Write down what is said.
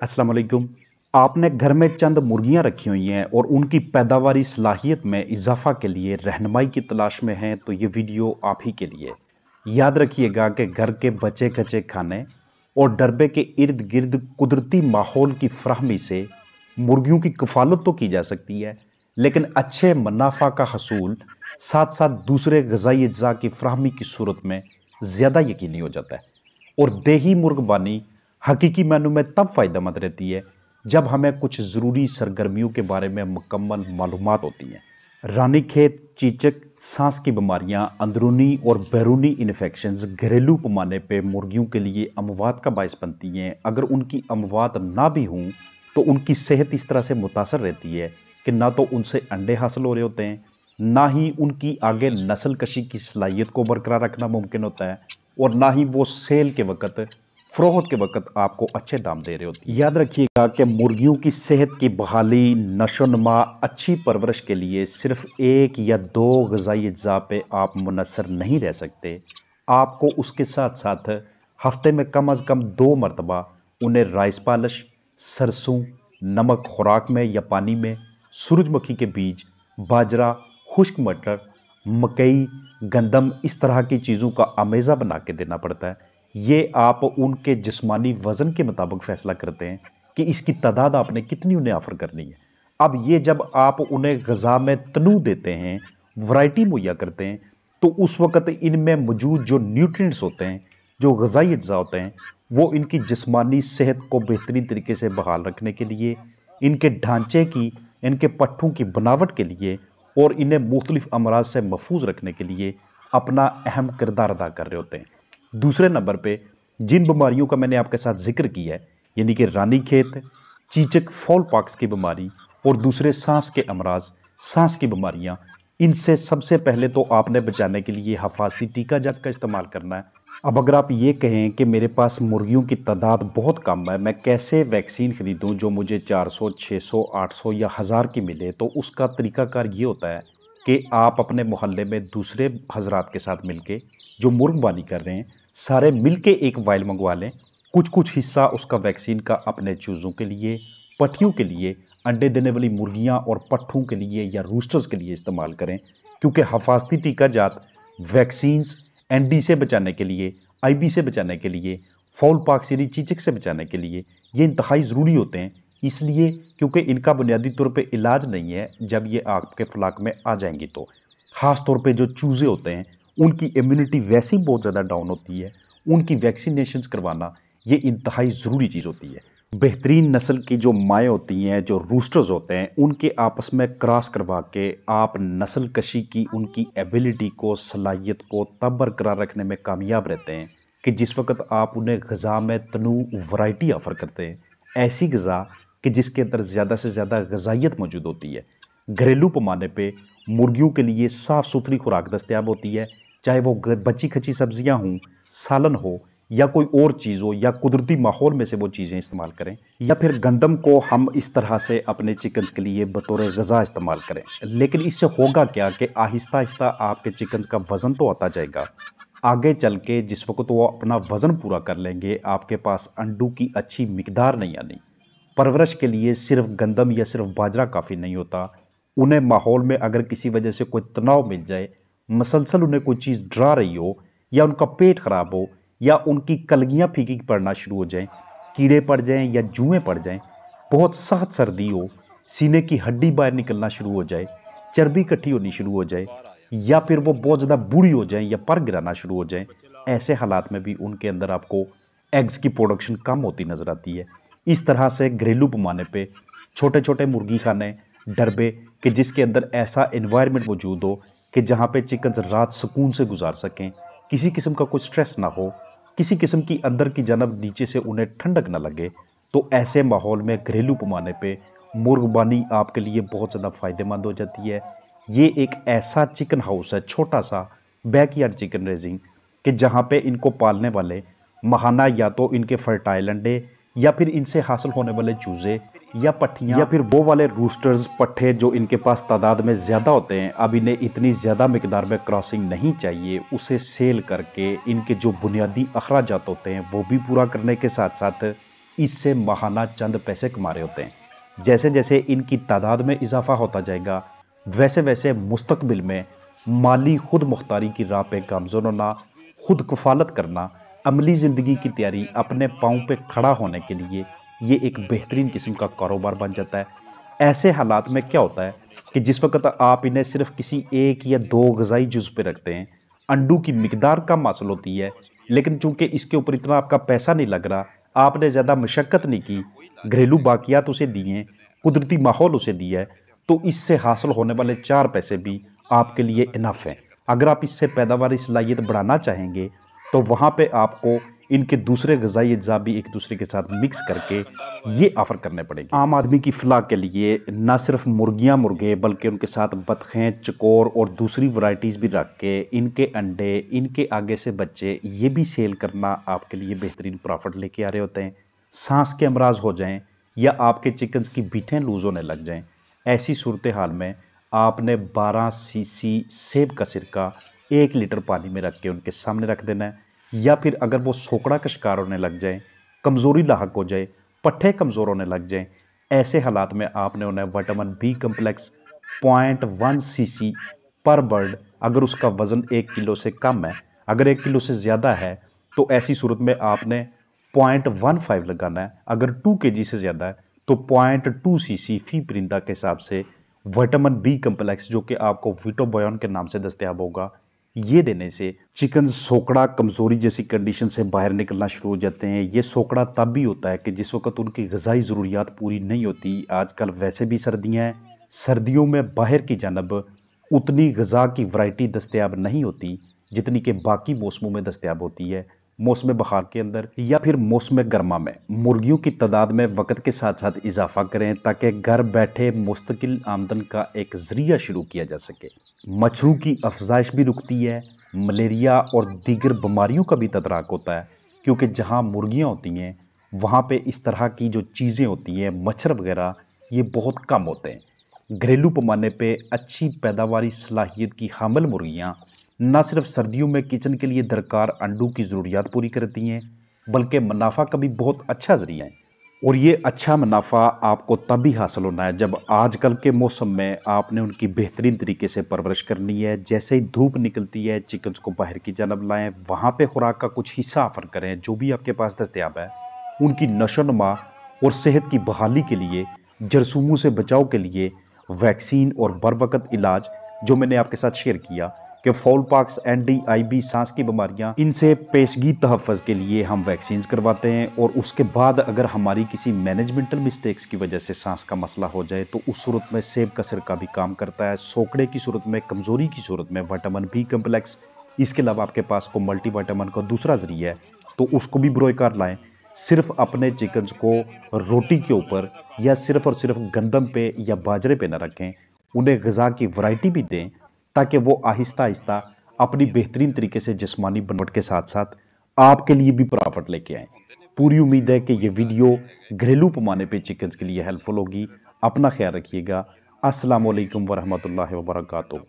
अस्सलाम वालेकुम। आपने घर में चंद मुर्गियां रखी हुई हैं और उनकी पैदावारी सलाहियत में इजाफा के लिए रहनुमाई की तलाश में हैं तो ये वीडियो आप ही के लिए। याद रखिएगा कि घर के बचे कच्चे खाने और डरबे के इर्द गिर्द कुदरती माहौल की फराहमी से मुर्गियों की कफालत तो की जा सकती है, लेकिन अच्छे मुनाफा का हसूल साथ साथ दूसरे ग़िज़ाई अज्जा की फराहमी की सूरत में ज़्यादा यकीनी हो जाता है। और देही मुर्गबानी हकीकी मायनों में तब फ़ायदेमंद रहती है जब हमें कुछ ज़रूरी सरगर्मियों के बारे में मुकम्मल मालूमात होती हैं। रानीखेत, चीचक, सांस की बीमारियां, अंदरूनी और बैरूनी इन्फेक्शंस घरेलू पैमाने पे मुर्गियों के लिए अमवात का बायस बनती हैं। अगर उनकी अमवात ना भी हों तो उनकी सेहत इस तरह से मुतासर रहती है कि ना तो उनसे अंडे हासिल हो रहे होते हैं, ना ही उनकी आगे नस्ल कशी की सलाहियत को बरकरार रखना मुमकिन होता है, और ना ही वो सेल के वक़्त फ़रोख्त के वक़्त आपको अच्छे दाम दे रहे होते हैं। याद रखिएगा कि मुर्गियों की सेहत की बहाली, नशोनुमा, अच्छी परवरिश के लिए सिर्फ एक या दो ग़िज़ाई अज्जा पे आप मुनहसर नहीं रह सकते। आपको उसके साथ साथ हफ्ते में कम अज़ कम 2 मरतबा उन्हें राइस पॉलिश, सरसों, नमक खुराक में या पानी में, सूरजमुखी के बीज, बाजरा, खुश्क मटर, मकई, गंदम, इस तरह की चीज़ों का अमेज़ा बना के देना पड़ता है। ये आप उनके जिस्मानी वज़न के मुताबिक फ़ैसला करते हैं कि इसकी तादाद आपने कितनी उन्हें ऑफ़र करनी है। अब ये जब आप उन्हें ग़िज़ा में तनूअ देते हैं, वैरायटी मुहैया करते हैं, तो उस वक़्त इनमें मौजूद जो न्यूट्रिएंट्स होते हैं, जो ग़िज़ाई अज्जा होते हैं, वो इनकी जिस्मानी सेहत को बेहतरीन तरीके से बहाल रखने के लिए, इनके ढांचे की, इनके पट्ठों की बनावट के लिए और इन्हें मुख्तलिफ़ अमराज से महफूज रखने के लिए अपना अहम किरदार अदा कर रहे होते हैं। दूसरे नंबर पे जिन बीमारियों का मैंने आपके साथ जिक्र किया है, यानी कि रानीखेत, चीचक, फॉल पॉक्स की बीमारी और दूसरे सांस के अमराज, सांस की बीमारियां, इनसे सबसे पहले तो आपने बचाने के लिए हिफाजती टीका जात का इस्तेमाल करना है। अब अगर आप ये कहें कि मेरे पास मुर्गियों की तादाद बहुत कम है, मैं कैसे वैक्सीन ख़रीदूं जो मुझे 400, 600, 800 या 1000 की मिले, तो उसका तरीक़ाकार ये होता है कि आप अपने मोहल्ले में दूसरे हजरात के साथ मिलके जो मुर्गबानी कर रहे हैं, सारे मिलके एक वाइल मंगवा लें। कुछ कुछ हिस्सा उसका वैक्सीन का अपने चूज़ों के लिए, पट्ठियों के लिए, अंडे देने वाली मुर्गियां और पट्ठों के लिए या रूस्टर्स के लिए इस्तेमाल करें, क्योंकि हिफाजती टीका जात वैक्सीन्स एनडी से बचाने के लिए, आईबी से बचाने के लिए, फाउल पॉक्स यानी चीचक से बचाने के लिए ये इंतहाई ज़रूरी होते हैं। इसलिए क्योंकि इनका बुनियादी तौर पे इलाज नहीं है, जब ये आपके फलाक में आ जाएंगी तो ख़ास तौर पे जो चूज़े होते हैं उनकी इम्यूनिटी वैसे ही बहुत ज़्यादा डाउन होती है, उनकी वैक्सीनेशंस करवाना ये इंतहाई ज़रूरी चीज़ होती है। बेहतरीन नस्ल की जो माएँ होती हैं, जो रूस्टर्स होते हैं, उनके आपस में क्रॉस करवा के आप नस्ल कशी की उनकी एबिलिटी को, सलाहियत को तब बरकरार रखने में कामयाब रहते हैं कि जिस वक्त आप उन्हें ग़िज़ा में तनूअ वैरायटी ऑफ़र करते हैं, ऐसी ग़िज़ा कि जिसके अंदर ज़्यादा से ज़्यादा ग़िज़ाइयत मौजूद होती है। घरेलू पैमाने पे मुर्गियों के लिए साफ़ सुथरी खुराक दस्तयाब होती है, चाहे वो बची खची सब्जियां हों, सालन हो या कोई और चीज़ हो, या कुदरती माहौल में से वो चीज़ें इस्तेमाल करें, या फिर गंदम को हम इस तरह से अपने चिकन्स के लिए बतौर ग़िज़ा इस्तेमाल करें। लेकिन इससे होगा क्या कि आहिस्ता आहिस्ता आपके चिकन्स का वज़न तो आता जाएगा। आगे चल के जिस वक्त वो अपना वज़न पूरा कर लेंगे, आपके पास अंडों की अच्छी मिकदार नहीं आनी। परवरिश के लिए सिर्फ गंदम या सिर्फ बाजरा काफ़ी नहीं होता। उन्हें माहौल में अगर किसी वजह से कोई तनाव मिल जाए, मसलसल उन्हें कोई चीज़ डरा रही हो, या उनका पेट ख़राब हो, या उनकी कलगियाँ फीकी पड़ना शुरू हो जाएं, कीड़े पड़ जाएं या जुएँ पड़ जाएं, बहुत सख्त सर्दी हो, सीने की हड्डी बाहर निकलना शुरू हो जाए, चर्बी इकट्ठी होनी शुरू हो जाए, या फिर वो बहुत ज़्यादा बूढ़ी हो जाएं या पर गिराना शुरू हो जाएं, ऐसे हालात में भी उनके अंदर आपको एग्स की प्रोडक्शन कम होती नज़र आती है। इस तरह से घरेलू पैमाने पे छोटे छोटे मुर्गी खाने, डरबे कि जिसके अंदर ऐसा एनवायरनमेंट मौजूद हो कि जहाँ पे चिकन्स रात सुकून से गुजार सकें, किसी किस्म का कोई स्ट्रेस ना हो, किसी किस्म की अंदर की जानब नीचे से उन्हें ठंडक ना लगे, तो ऐसे माहौल में घरेलू पैमाने पे मुर्गबानी आपके लिए बहुत ज़्यादा फ़ायदेमंद हो जाती है। ये एक ऐसा चिकन हाउस है, छोटा सा बैकयार्ड चिकन रेजिंग, कि जहाँ पे इनको पालने वाले महाना या तो इनके फर्टाइल अंडे, या फिर इनसे हासिल होने वाले चूज़े या पट्ठियाँ, या फिर वो वाले रूस्टर्स, पट्ठे जो इनके पास तादाद में ज़्यादा होते हैं, अब इन्हें इतनी ज़्यादा मिकदार में क्रॉसिंग नहीं चाहिए, उसे सेल करके इनके जो बुनियादी अखराजात होते हैं वो भी पूरा करने के साथ साथ इससे माहाना चंद पैसे कमा रहे होते हैं। जैसे जैसे इनकी तादाद में इजाफा होता जाएगा, वैसे वैसे मुस्तकबिल में माली खुद मुख्तारी की राह पे गामज़न होना, खुद कफालत करना, अमली ज़िंदगी की तैयारी, अपने पाँव पे खड़ा होने के लिए ये एक बेहतरीन किस्म का कारोबार बन जाता है। ऐसे हालात में क्या होता है कि जिस वक्त आप इन्हें सिर्फ किसी एक या दो ग़िज़ाई जुज़ पे रखते हैं, अंडों की मिकदार कम हासिल होती है, लेकिन चूंकि इसके ऊपर इतना आपका पैसा नहीं लग रहा, आपने ज़्यादा मशक्क़त नहीं की, घरेलू बाकियात उसे दिए, कुदरती माहौल उसे दिया है, तो इससे हासिल होने वाले 4 पैसे भी आपके लिए इनफ हैं। अगर आप इससे पैदावारी सलाहियत बढ़ाना चाहेंगे तो वहाँ पे आपको इनके दूसरे ग़िज़ाई अज्जा भी एक दूसरे के साथ मिक्स करके ये ऑफ़र करने पड़ेंगे। आम आदमी की फलाह के लिए ना सिर्फ मुर्गियाँ मुर्गे बल्कि उनके साथ बतखें, चकोर और दूसरी वैरायटीज़ भी रख के इनके अंडे, इनके आगे से बच्चे ये भी सेल करना आपके लिए बेहतरीन प्रॉफिट लेके आ रहे होते हैं। सांस के अमराज हो जाएँ या आपके चिकन्स की बीटें लूज़ होने लग जाएँ, ऐसी सूरत हाल में आपने 12 सीसी सेब का सिरका 1 लीटर पानी में रख के उनके सामने रख देना है। या फिर अगर वो सोकड़ा का शिकार होने लग जाए, कमज़ोरी लाहक हो जाए, पट्ठे कमज़ोर होने लग जाएं, ऐसे हालात में आपने उन्हें विटामिन बी कम्प्लेक्स 0.1 सीसी पर बर्ड, अगर उसका वज़न 1 किलो से कम है, अगर 1 किलो से ज़्यादा है तो ऐसी सूरत में आपने 0.15 लगाना है, अगर 2 केजी से ज़्यादा है तो 0.2 सीसी फी परिंदा के हिसाब से विटामिन बी कम्प्लेक्स, जो कि आपको विटोबॉयन के नाम से दस्तयाब होगा, ये देने से चिकन सोकड़ा, कमज़ोरी जैसी कंडीशन से बाहर निकलना शुरू हो जाते हैं। ये सोकड़ा तब भी होता है कि जिस वक्त उनकी ग़िज़ाई ज़रूरियात पूरी नहीं होती। आजकल वैसे भी सर्दियाँ हैं, सर्दियों में बाहर की जानब उतनी ग़िज़ा की वैरायटी दस्तयाब नहीं होती जितनी कि बाकी मौसमों में दस्तयाब होती है। मौसम बहार के अंदर या फिर मौसम गर्मा में मुर्गियों की तादाद में वक्त के साथ साथ इजाफा करें ताकि घर बैठे मुस्तकिल आमदन का एक ज़रिया शुरू किया जा सके। मच्छरों की अफजाइश भी रुकती है, मलेरिया और दीगर बीमारियों का भी तदराक होता है, क्योंकि जहाँ मुर्गियाँ होती हैं वहाँ पे इस तरह की जो चीज़ें होती हैं, मच्छर वगैरह, ये बहुत कम होते हैं। घरेलू पैमाने पे अच्छी पैदावारी सलाहियत की हामिल मुर्गियाँ न सिर्फ सर्दियों में किचन के लिए दरकार अंडों की ज़रूरियात पूरी करती हैं, बल्कि मुनाफा का भी बहुत अच्छा ज़रिया है। और ये अच्छा मुनाफा आपको तब भी हासिल होना है जब आजकल के मौसम में आपने उनकी बेहतरीन तरीके से परवरिश करनी है। जैसे ही धूप निकलती है, चिकन्स को बाहर की जानब लाएँ, वहाँ पे खुराक का कुछ हिस्सा ऑफ़र करें जो भी आपके पास दस्तयाब है। उनकी नशोनुमा और सेहत की बहाली के लिए, जरसूमों से बचाव के लिए वैक्सीन और बर वक़्त इलाज जो मैंने आपके साथ शेयर किया कि फॉल पॉक्स, NDIB, सांस की बीमारियां, इनसे पेशगी तहफ़्फ़ुज़ के लिए हम वैक्सीन करवाते हैं। और उसके बाद अगर हमारी किसी मैनेजमेंटल मिस्टेक्स की वजह से सांस का मसला हो जाए तो उस सूरत में सेब का सिरका भी काम करता है। सोकड़े की सूरत में, कमज़ोरी की सूरत में विटामिन बी कम्प्लेक्स, इसके अलावा आपके पास को मल्टीविटामिन का दूसरा ज़रिया है तो उसको भी बरोकार लाएँ। सिर्फ अपने चिकन्स को रोटी के ऊपर या सिर्फ और सिर्फ गंदम पे या बाजरे पे न रखें, उन्हें ग़िज़ा की वैरायटी भी दें ताकि वो आहिस्ता आहिस्ता अपनी बेहतरीन तरीके से जिस्मानी बनवट के साथ साथ आपके लिए भी प्रॉफिट लेके आएँ। पूरी उम्मीद है कि ये वीडियो घरेलू पैमाने पे चिकन्स के लिए हेल्पफुल होगी। अपना ख्याल रखिएगा। अस्सलाम वालेकुम वरहमतुल्लाहि वबरकातुहू।